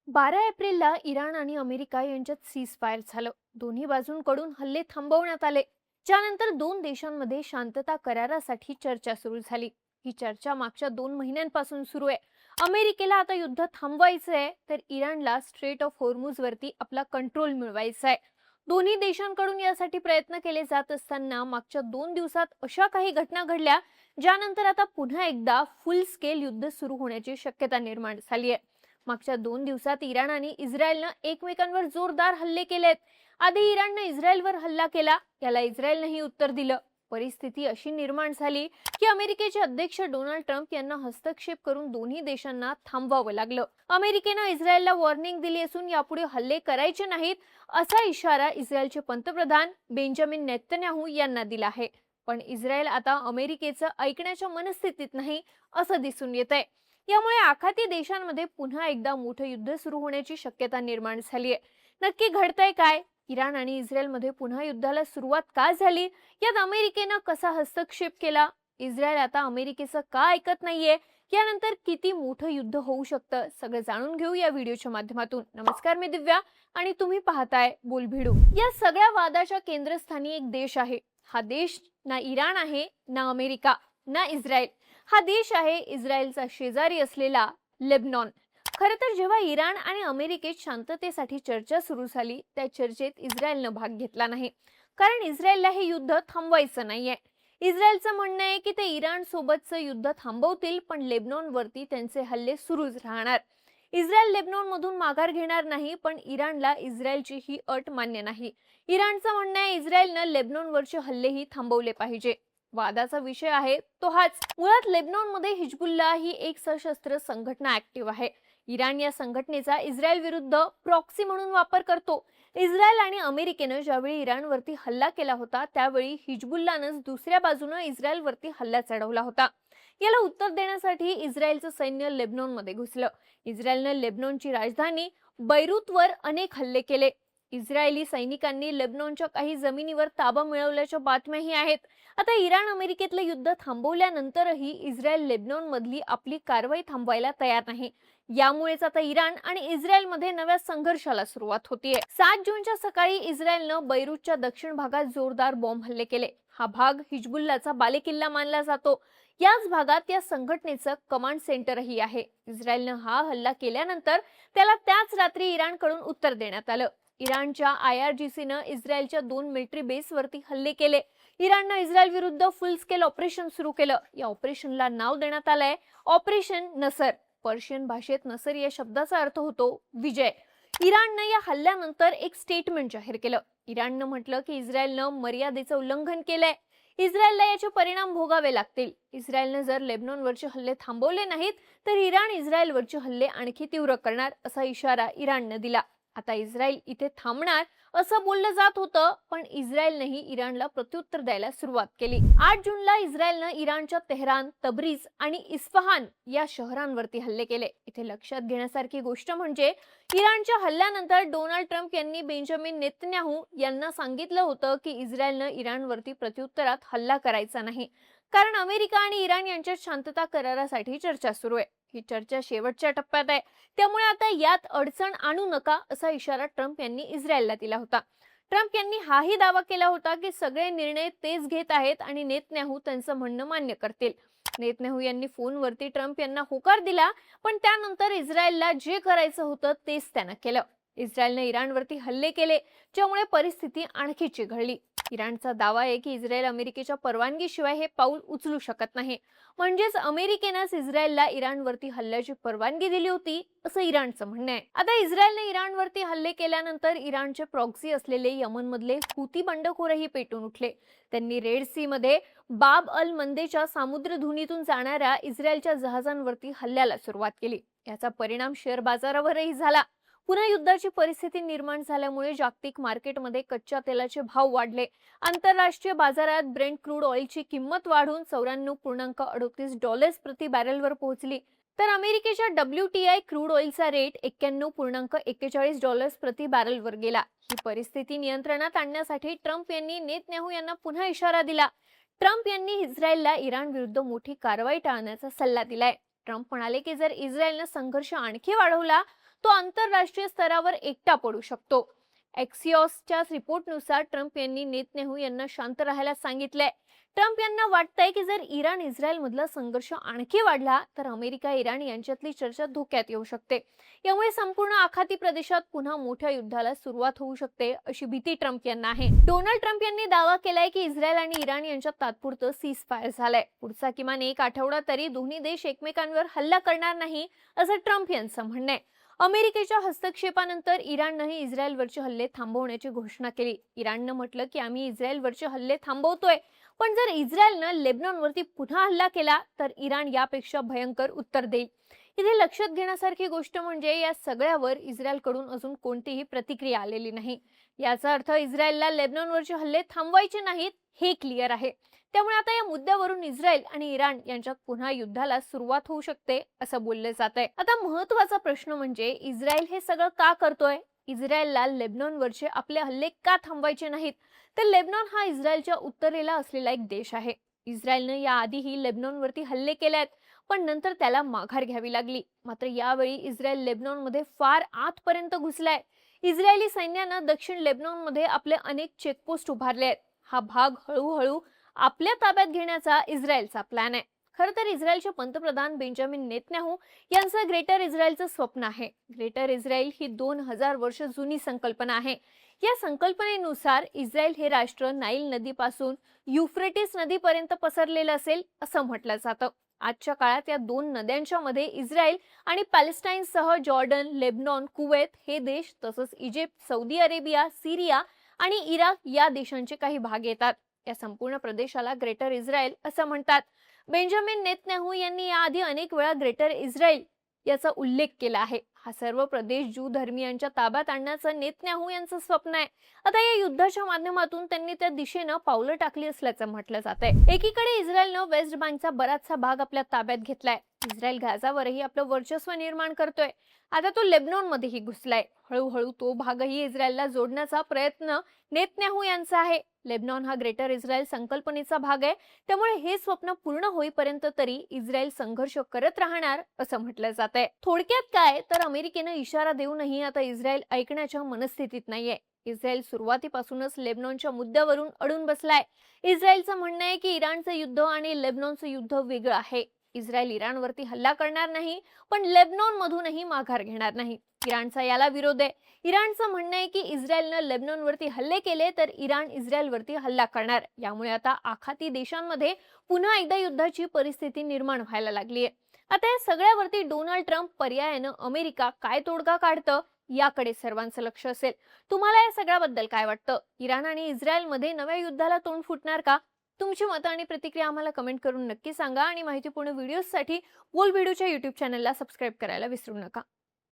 12 एप्रिलला इराण आणि अमेरिका यांच्यात सीजफायर झालं. दोन्ही बाजूंकडून हल्ले थांबवण्यात आले, ज्यानंतर दोन देशांमध्ये शांतता करारासाठी चर्चा सुरू झाली. ही चर्चा मागच्या 2 महिन्यांपासून सुरू आहे. अमेरिकेला आता युद्ध थांबवायचं आहे, तर इराणला स्ट्रेट ऑफ होर्मुझ वरती आपला कंट्रोल मिळवायचा आहे. दोन्ही देशांकडून यासाठी प्रयत्न केले जात असताना मागच्या 2 दिवसात अशा काही घटना घडल्या, ज्यानंतर आता पुन्हा एकदा फुल स्केल युद्ध सुरू होण्याची शक्यता निर्माण झाली आहे. मागच्या 2 दिवसात इराण आणि इस्रायलनं एकमेकांवर जोरदार हल्ले केलेत. आधी इराणनं इस्रायलवर हल्ला केला, याला इस्रायलनंही उत्तर दिलं. परिस्थिती अशी निर्माण झाली की अमेरिकेचे अध्यक्ष डोनाल्ड ट्रम्प यांना हस्तक्षेप करून दोन्ही देशांना थांबवावं लागलं. अमेरिकेनं इस्रायलला वॉर्निंग दिली असून यापुढे हल्ले करायचे नाहीत, असा इशारा इस्रायलचे पंतप्रधान बेंजामिन नेतन्याहू यांना दिला आहे. पण इस्रायल आता अमेरिकेचं ऐकण्याच्या मनस्थितीत नाही, असं दिसून येतंय. यामुळे आखाती देशांमध्ये पुन्हा एकदा मोठं युद्ध सुरू होण्याची शक्यता निर्माण झाली आहे. नक्की घडतंय काय? इराण आणि इस्रायलमध्ये पुन्हा युद्धाला सुरुवात का झाली? यात अमेरिकेनं कसा हस्तक्षेप केला? इस्रायल आता अमेरिकेचं का ऐकत नाहीये? यानंतर किती मोठं युद्ध होऊ शकतं, सगळं जाणून घेऊ या व्हिडिओच्या माध्यमातून. नमस्कार, मी दिव्या आणि तुम्ही पाहताय बोलभिडू. या सगळ्या वादाच्या केंद्रस्थानी एक देश आहे. हा देश ना इराण आहे, ना अमेरिका, ना इस्रायल. हा देश आहे इस्रायलचा शेजारी असलेला लेबनॉन. खरं तर जेव्हा इराण आणि अमेरिकेत शांततेसाठी चर्चा सुरू झाली, त्या चर्चेत इस्रायलनं भाग घेतला नाही, कारण इस्रायलला हे युद्ध थांबवायचं नाहीये. इस्रायलचं म्हणणं आहे की ते इराण सोबतचं युद्ध थांबवतील, पण लेबनॉनवरती त्यांचे हल्ले सुरूच राहणार. इस्रायल लेबनॉन मधून माघार घेणार नाही, पण इराणला इस्रायलची ही अट मान्य नाही. इराणचं म्हणणं आहे इस्रायलनं लेबनॉनवरचे हल्लेही थांबवले पाहिजे. वादाचा विषय आहे तो हाच. मुळात लेबनॉनमध्ये हिजबुल्ला ही एक सशस्त्र संघटना ऍक्टिव्ह आहे. इराण या संघटनेचा इस्रायल विरुद्ध प्रॉक्सी म्हणून वापर करतो. इस्रायल आणि अमेरिकेनं ज्यावेळी इराणवरती हल्ला केला होता, त्यावेळी हिजबुल्लानंच दुसऱ्या बाजूनं इस्रायलवरती हल्ला चढवला होता. याला उत्तर देण्यासाठी इस्रायलचं सैन्य लेबनॉनमध्ये घुसलं. इस्रायलनं लेबनॉनची राजधानी बैरूतवर अनेक हल्ले केले. इस्रायली सैनिकांनी लेबनॉनच्या काही जमिनीवर ताबा मिळवल्याच्या बातम्याही आहेत. आता इराण अमेरिकेतलं युद्ध थांबवल्यानंतरही इस्रायल लेबनॉन मधली आपली कारवाई थांबवायला तयार नाही. यामुळेच आता इराण आणि इस्रायलमध्ये नव्या संघर्षाला सुरुवात होतीये. 7 जूनच्या सकाळी इस्रायलनं बैरूतच्या दक्षिण भागात जोरदार बॉम्ब हल्ले केले. हा भाग हिजबुल्लाचा बालेकिल्ला मानला जातो. याच भागात या संघटनेचं कमांड सेंटरही आहे. इस्रायलनं हा हल्ला केल्यानंतर त्याला त्याच रात्री इराणकडून उत्तर देण्यात आलं. इराणच्या IRGCनं इस्रायलच्या 2 मिलिटरी बेसवरती हल्ले केले. इराणनं इस्रायल विरुद्ध फुल स्केल ऑपरेशन सुरू केलं. या ऑपरेशनला नाव देण्यात आलंय ऑपरेशन नसर. पर्शियन भाषेत नसर या शब्दाचा अर्थ होतो विजय. इराणनं या हल्ल्यानंतर एक स्टेटमेंट जाहीर केलं. इराणनं म्हटलं की इस्रायलनं मर्यादेचं उल्लंघन केलंय. इस्रायलला याचे परिणाम भोगावे लागतील. इस्रायलनं जर लेबनॉनवरचे हल्ले थांबवले नाहीत, तर इराण इस्रायलवरचे हल्ले आणखी तीव्र करणार, असा इशारा इराणनं दिला. आता इस्रायल इथे थांबणार असं बोललं जात होतं, पण इस्रायलनेही इराणला प्रत्युत्तर द्यायला सुरुवात केली. 8 जूनला इस्रायलनं इराणच्या तेहरान, तब्रीज आणि इस्फहान या शहरांवरती हल्ले केले. इथे लक्षात घेण्यासारखी गोष्ट म्हणजे इराणच्या हल्ल्यानंतर डोनाल्ड ट्रम्प यांनी बेंजामिन नेतन्याहू यांना सांगितलं होतं की इस्रायलनं इराणवरती प्रत्युत्तरात हल्ला करायचा नाही, कारण अमेरिका आणि इराण यांच्यात शांतता करारासाठी चर्चा सुरू आहे. ही चर्चा शेवटच्या टप्प्यात आहे, त्यामुळे आता यात अडचण आणू नका, असा इशारा ट्रम्प यांनी इस्रायलला दिला होता. ट्रम्प यांनी हाही दावा केला होता की सगळे निर्णय तेच घेत आहेत आणि नेतन्याहू त्यांचं म्हणणं मान्य करतील. नेतन्याहू यांनी फोनवरती ट्रम्प यांना होकार दिला, पण त्यानंतर इस्रायलला जे करायचं होतं तेच त्यानं केलं. इस्रायलने इराणवरती हल्ले केले, ज्यामुळे परिस्थिती आणखी चिघळली. इराणचा दावा आहे की इस्रायल अमेरिकेच्या परवानगीशिवाय हे पाऊल उचलू शकत नाही. म्हणजेच अमेरिकेनंच इस्रायलला इराणवरती हल्ल्याची परवानगी दिली होती, असं इराणचं म्हणणं आहे. आता इस्रायलने इराणवरती हल्ले केल्यानंतर इराणचे प्रॉक्सी असलेले यमनमधले हुती बंडखोरही पेटून उठले. त्यांनी रेड सी मध्ये बाब अल मंदेच्या सामुद्रधुनीतून जाणाऱ्या इस्रायलच्या जहाजांवरती हल्ल्याला सुरुवात केली. याचा परिणाम शेअर बाजारावरही झाला. पुन्हा युद्धाची परिस्थिती निर्माण झाल्यामुळे जागतिक मार्केटमध्ये कच्च्या तेलाचे भाव वाढले. आंतरराष्ट्रीय बाजारात ब्रेंट क्रूड ऑइलची किंमत वाढून $94.38 प्रति बॅरलवर पोहोचली. तर अमेरिकेच्या WTI क्रूड ऑइलचा रेट $91.41 प्रति बॅरलवर गेला. ही परिस्थिती नियंत्रणात आणण्यासाठी ट्रम्प यांनी नेतन्याहू यांना पुन्हा इशारा दिला. ट्रम्प यांनी इस्रायलला इराण विरुद्ध मोठी कारवाई टाळण्याचा सल्ला दिलाय. ट्रम्प म्हणाले की जर इस्रायलने संघर्ष आणखी वाढवला तो आंतरराष्ट्रीय स्तरावर एकटा पडू शकतो. एक्सिओसच्या रिपोर्टनुसार ट्रम्प यांनी नेतन्याहू यांना शांत राहायला सांगितलंय. ट्रम्प यांना वाटतंय की जर इराण इस्रायल मधला संघर्ष आणखी वाढला तर अमेरिका इराण यांच्यातली चर्चा धोक्यात येऊ शकते. यामुळे संपूर्ण आखाती प्रदेशात पुन्हा मोठ्या युद्धाला सुरुवात होऊ शकते अशी भीती ट्रम्प यांना आहे. डोनाल्ड ट्रम्प यांनी दावा केलाय की इस्रायल आणि इराण यांच्यात तात्पुरतं सीज फायर झालंय. पुढचा किमान 1 आठवडा तरी दोन्ही देश एकमेकांवर हल्ला करणार नाही असं ट्रम्प यांचं म्हणणं आहे. अमेरिकेच्या हस्तक्षेपानंतर इराणनंही इस्रायलवरचे हल्ले थांबवण्याची घोषणा केली. इराणनं म्हटलं की आम्ही इस्रायलवरचे हल्ले थांबवतोय, पण जर इस्रायलनं लेबनॉनवरती पुन्हा हल्ला केला तर इराण यापेक्षा भयंकर उत्तर देईल. इथे लक्षात घेण्यासारखी गोष्ट म्हणजे या सगळ्यावर इस्रायलकडून अजून कोणतीही प्रतिक्रिया आलेली नाही. याचा अर्थ इस्रायलला लेबनॉनवरचे हल्ले थांबवायचे नाहीत हे क्लिअर आहे. त्यामुळे आता या मुद्द्यावरून इस्रायल आणि इराण यांच्यात पुन्हा युद्धाला सुरुवात होऊ शकते असं बोलले जात आहे. आता महत्त्वाचा प्रश्न म्हणजे इस्रायल हे सगळं का करतोय? इस्रायलला लेबनॉनवरचे आपले हल्ले का थांबवायचे नाहीत? तर लेबनॉन हा इस्रायलच्या उत्तरेला असलेला एक देश आहे. इस्रायलनं याआधीही लेबनॉनवरती हल्ले केले आहेत, पण नंतर त्याला माघार घ्यावी लागली. मात्र यावेळी इस्रायल लेबनॉनमध्ये फार आतपर्यंत घुसलाय. इस्रायली सैन्यानं दक्षिण लेबनॉनमध्ये आपले अनेक चेकपोस्ट उभारले आहेत. हा भाग हळूहळू आपल्या ताब्यात घेण्याचा इस्रायलचा प्लॅन आहे. खरं तर इस्रायलचे पंतप्रधान बेंजामिन नेतन्याहू यांचं ग्रेटर इस्रायलचं स्वप्न आहे. ग्रेटर इस्रायल ही 2000 वर्ष जुनी संकल्पना आहे. या संकल्पनेनुसार इस्रायल हे राष्ट्र नाईल नदीपासून युफ्रेटिस नदीपर्यंत पसरलेलं असेल असं म्हटलं जातं. आजच्या काळात या 2 नद्यांच्या मध्ये इस्रायल आणि पॅलेस्टाईनसह जॉर्डन, लेबनॉन, कुवेत हे देश तसंच इजिप्त, सौदी अरेबिया, सिरिया आणि इराक या देशांचे काही भाग येतात. या संपूर्ण प्रदेशाला ग्रेटर इस्रायल असं म्हणतात. बेंजामिन नेतन्याहू यांनी याआधी अनेक वेळा ग्रेटर इस्रायल याचा उल्लेख केला आहे. हा सर्व प्रदेश ज्यू धर्मीयांच्या ताब्यात आणण्याचं नेतन्याहू यांचं स्वप्न आहे. आता या युद्धाच्या माध्यमातून त्यांनी त्या दिशेनं पावलं टाकली असल्याचं म्हटलं जातंय. एकीकडे इस्रायलनं वेस्ट बँकचा बराचसा भाग आपल्या ताब्यात घेतलाय. इस्रायल गाझावरही आपलं वर्चस्व निर्माण करतोय. आता तो लेबनॉनमध्येही घुसलाय. हळूहळू तो भागही इस्रायलला जोडण्याचा प्रयत्न नेतन्याहू यांचा आहे. लेबनॉन हा ग्रेटर इस्रायल संकल्पनेचा भाग आहे. त्यामुळे हे स्वप्न पूर्ण होईपर्यंत तरी इस्रायल संघर्ष करत राहणार असं म्हटलं जातंय. थोडक्यात काय तर अमेरिकेनं इशारा देऊनही आता इस्रायल ऐकण्याच्या मनस्थितीत नाहीये. इस्रायल सुरुवातीपासूनच लेबनॉनच्या मुद्द्यावरून अडून बसलाय. इस्रायलचं म्हणणं आहे की इराणचं युद्ध आणि लेबनॉनचं युद्ध वेगळं आहे. इस्रायल इराणवरती हल्ला करणार नाही, पण लेबनॉन मधूनही माघार घेणार नाही. इराणचा याला विरोध आहे. इराणचं म्हणणं आहे की इस्रायलनं लेबनॉनवरती हल्ले केले तर इराण इस्रायलवरती हल्ला करणार. यामुळे आता आखाती देशांमध्ये पुन्हा एकदा युद्धाची परिस्थिती निर्माण व्हायला लागली आहे. आता या सगळ्यावरती डोनाल्ड ट्रम्प पर्यायानं अमेरिका काय तोडगा काढतं याकडे सर्वांचं लक्ष असेल. तुम्हाला या सगळ्याबद्दल काय वाटतं? इराण आणि इस्रायलमध्ये नव्या युद्धाला तोंड फुटणार का? तुमची मतं आणि प्रतिक्रिया आम्हाला कमेंट करून नक्की सांगा आणि माहितीपूर्ण व्हिडिओसाठी बोल व्हिडिओच्या YouTube चॅनलला सबस्क्राईब करायला विसरू नका.